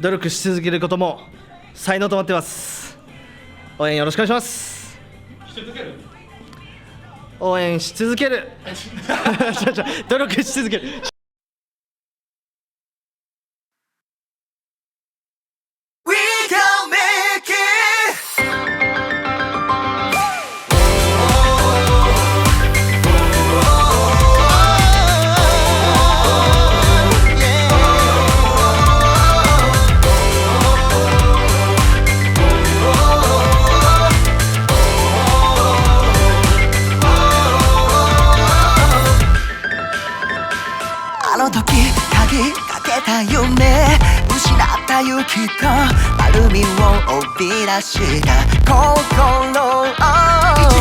努力し続けることも才能と思ってます。応援よろしくお願いします。応援し続ける努力し続ける。失った勇気と丸みを帯び出した心を一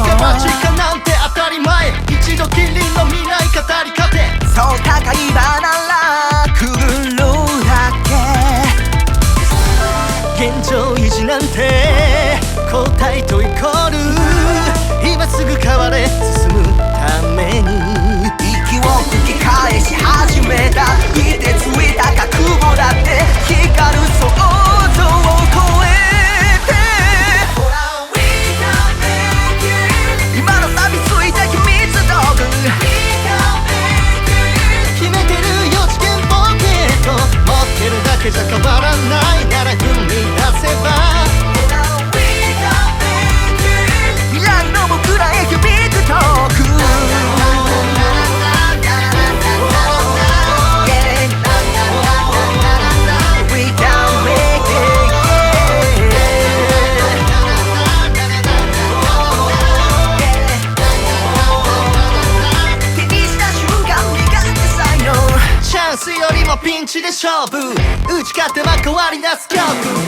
か八かなんて当たり前一度きりの未来語りかけそう高い場ならくぐるだけ現状維持なんて後退とイコール今すぐ変われ進むために息を吹き返し始めたいてついた覚悟だって光る想像を超えて今の錆びついた秘密道具決めてるよ次元ポケット持ってるだけじゃ変わらないなら踏み出せば未来の僕らへ響くトークよりもピンチで勝負打ち勝ってまかわり出す曲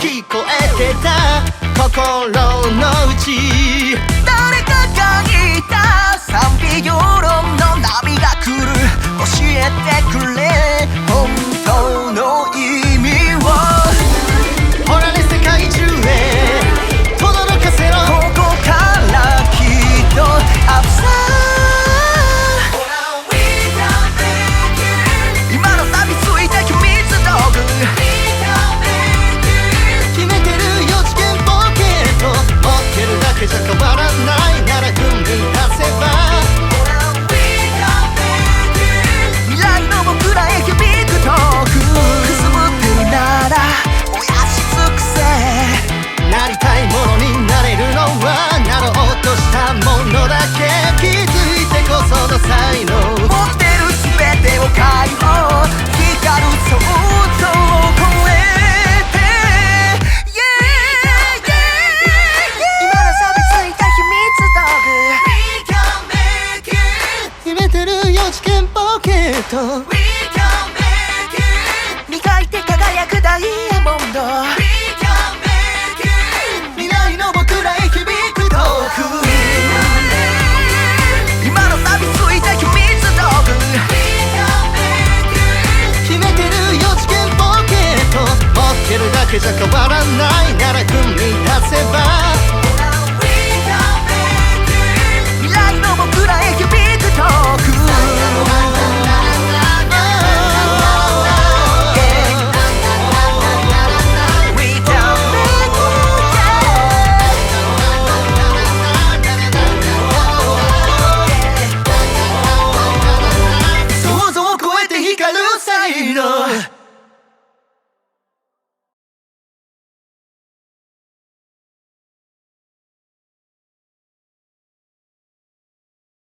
聞こえてた心の内誰かが言った賛否両論の波が来る教えてくれ本当の意味をほらね世界中へ轟かせろここからきっとアップサ決めてるよ次元ポケット持ってるだけじゃ変わらないなら踏み出せば未来の僕らへ響くトークくすぶってるなら燃やし尽くせなりたいものになれるのはなろうとしたものだけ気づいてこその才能持ってる全てを解放光る想像を超え決めてるよ次元ポケット